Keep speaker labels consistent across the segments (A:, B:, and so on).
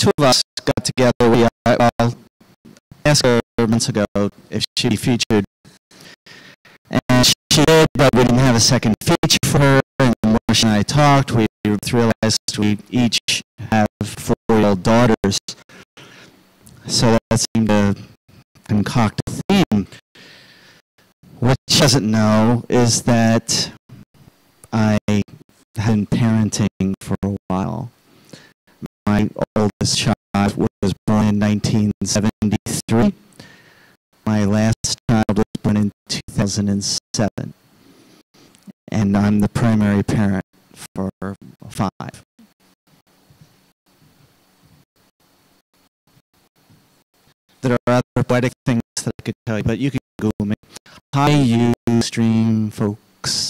A: two of us got together. We asked her months ago if she'd be featured, and she did, but we didn't have a second feature for her. And the more she and I talked, we realized we each have 4-year-old daughters, so that seemed to concoct a theme. What she doesn't know is that I had been parenting for a while. My oldest child was born in 1973. My last child was born in 2007. And I'm the primary parent for 5. There are other poetic things that I could tell you, but you can Google me. Hi, you stream folks.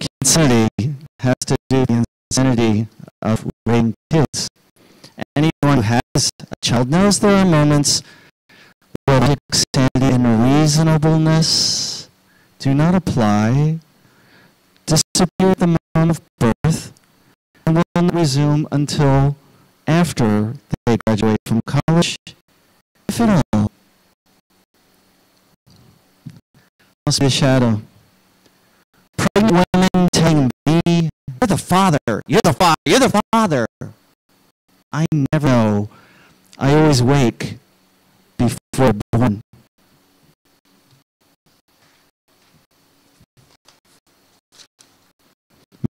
A: Kidsanity has to do with the insanity of raising kids. Anyone who has a child knows there are moments where sanity and reasonableness do not apply, disappear at the moment of birth, and will not resume until after they graduate from college, if at all. Must be a shadow. Pregnant women telling me, "You're the father, you're the father, you're the father." I never know. I always wake before born.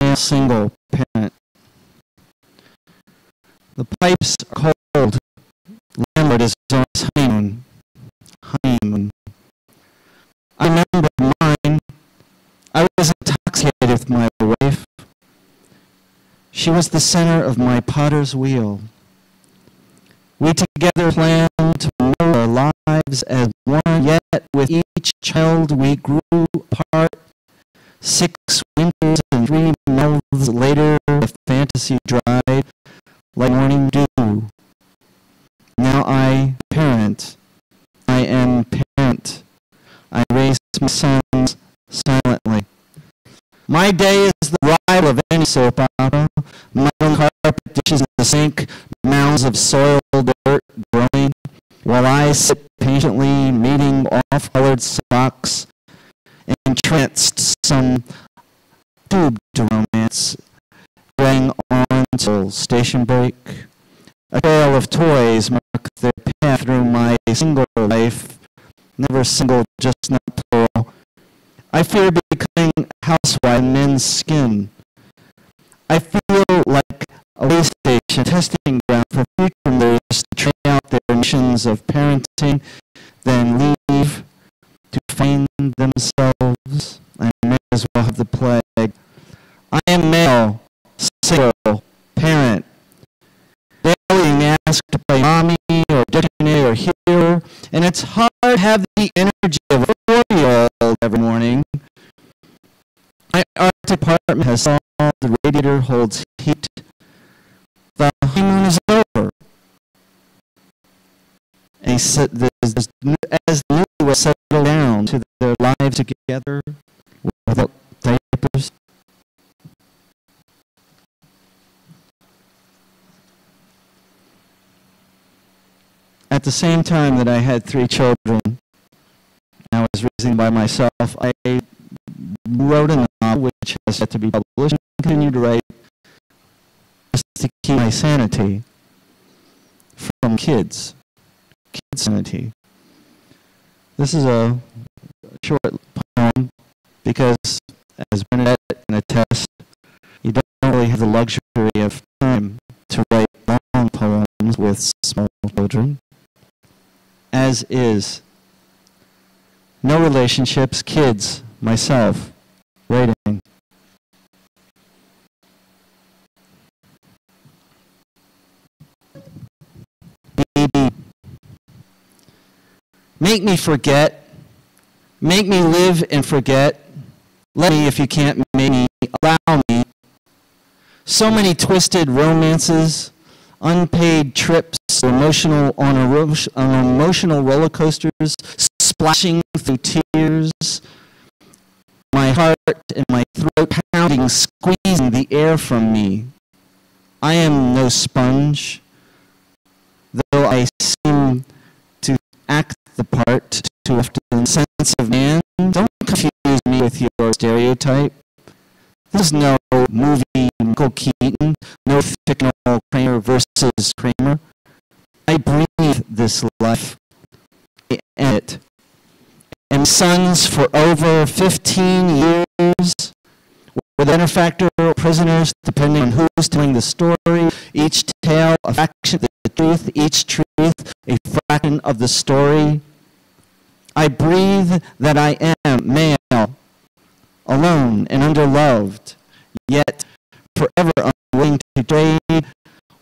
A: Male single parent. The pipes are cold. Landlord is on his honeymoon. Honeymoon. I remember mine. I was intoxicated with my wife. She was the center of my potter's wheel. We together planned to mold our lives as one, yet with each child we grew apart. 6 winters and 3 mouths later, the fantasy dried like morning dew. Now I parent. I am parent. I raise my sons silently. My day is the rival of any soap opera. Muddling carpet dishes in the sink, mounds of soiled dirt growing, while I sit patiently meeting off-colored socks, entranced some tube to romance, going on till station break. A trail of toys mark their path through my single life, never single, just not plural. I fear becoming a housewife in men's skin. I feel like a way station, testing ground for future leaders to try out their missions of parenting, then leave to find themselves. I may as well have the plague. I am male, single, parent, daily being asked to play mommy or dictionary or hero, and it's hard to have the energy of a 4-year-old every morning. My art department has solved the radiator holds heat. The honeymoon is over. And he said, as the newlyweds settle down to their lives together without diapers. At the same time that I had 3 children, I was raising by myself, I wrote a novel which has yet to be published and continued to write just to keep my sanity from kids. Kidsanity. This is a short poem because, as Bernadette can attest, you don't really have the luxury of time to write long poems with small children. As is. No relationships, kids, myself, waiting. Baby. Make me forget. Make me live and forget. Let me, if you can't make me, allow me. So many twisted romances, unpaid trips, emotional roller coasters, splashing through tears. My heart and my throat pounding, squeezing squeezing the air from me. I am no sponge, though I seem to act the part too often. Sense of man, don't confuse me with your stereotype. This is no movie Michael Keaton, no fictional Kramer versus Kramer. I breathe this life. I end it. And sons for over 15 years, were the benefactor or prisoners, depending on who's telling the story. Each tale a fraction of the truth, each truth a fraction of the story. I breathe that I am male, alone and underloved, yet forever unwilling to trade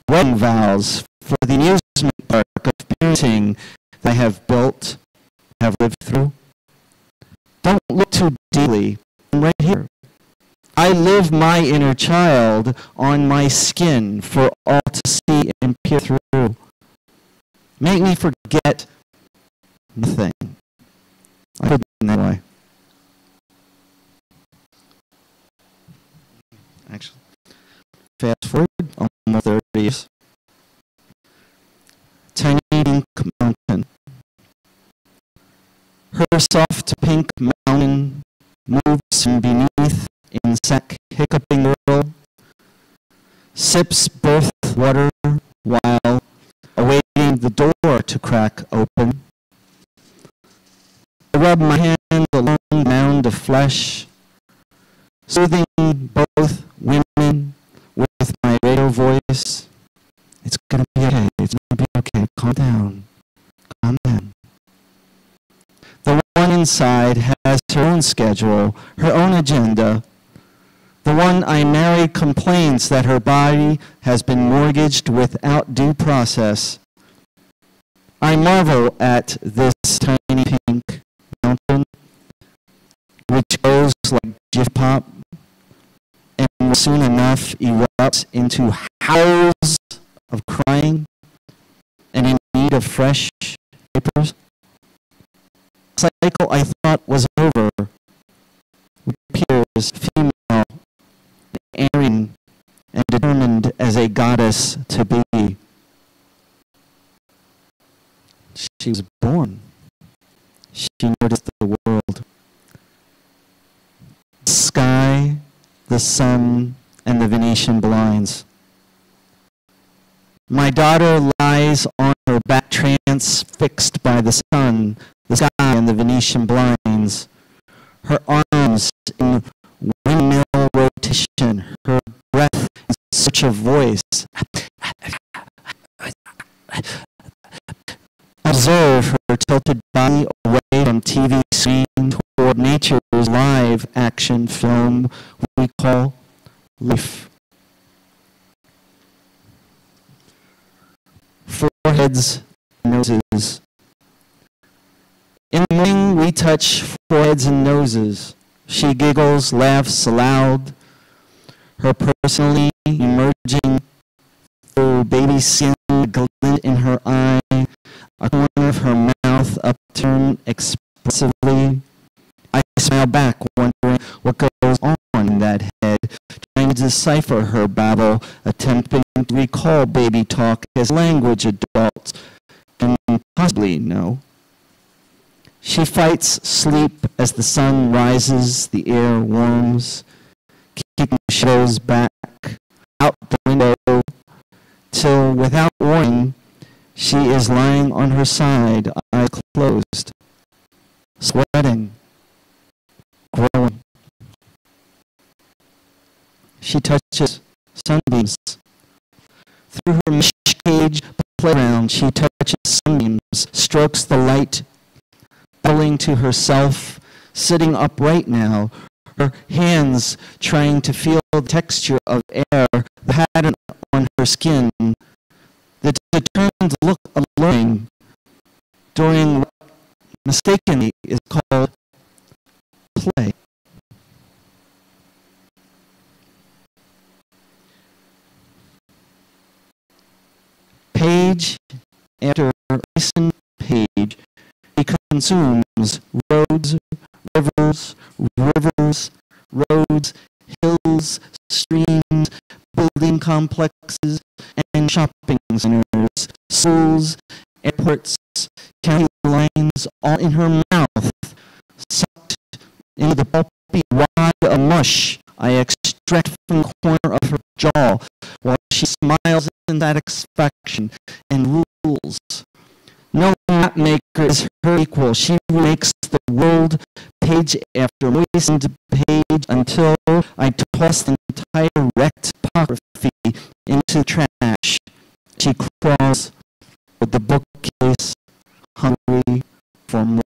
A: wedding vows for the amusement park of parenting that I have built, have lived through. Don't look too deeply. I'm right here. I live my inner child on my skin for all to see and peer through. Make me forget nothing. I could be that way. Actually, fast forward almost 30 years. Tiny pink mountain. Her soft pink mountain moves from beneath in sack hiccuping girl, sips birth water while awaiting the door to crack open. I rub my hand along the mound of flesh, soothing both women with my radio voice. It's gonna be okay, it's gonna be okay, calm down, calm down. The one inside has her own schedule, her own agenda. The one I married complains that her body has been mortgaged without due process. I marvel at this tiny pink mountain, which goes like GIF pop, and soon enough erupts into howls of crying and in need of fresh papers. The cycle I thought was over appears female, Aryan, and determined as a goddess to be. She was born. She noticed the world. The sky, the sun, and the Venetian blinds. My daughter lies on her back transfixed by the sun, the sky, and the Venetian blinds. Her arms in windmill rotation, her breath in search of voice. Observe her tilted body away from TV screen toward nature's live action film we call life. Foreheads, noses. In the morning we touch foreheads and noses. She giggles, laughs aloud, her personally emerging through baby skin, glint in her eye, a corner of her mouth upturned expressively. I smile back, wondering what goes on in that head, trying to decipher her babble, attempting to recall baby talk as language adults can possibly know. She fights sleep as the sun rises, the air warms, keeping the shadows back, out the window, till without warning, she is lying on her side, eyes closed, sweating, growing. She touches sunbeams. Through her mesh cage playground, she touches sunbeams, strokes the light, babbling to herself, sitting upright now, her hands trying to feel the texture of air, the pattern on her skin, the determined look of learning during what mistakenly is called play. Page after recent page, he consumes roads, rivers, roads, hills, streams, building complexes, and shopping centers, schools, airports, county lines, all in her mouth, sucked into the pulpy wad of mush I extract from the corner of her jaw, while she smiles in satisfaction and rules. No mapmaker is her equal. She makes the world page after moistened page until I toss the entire wrecked topography into trash. She crawls with the bookcase, hungry for more.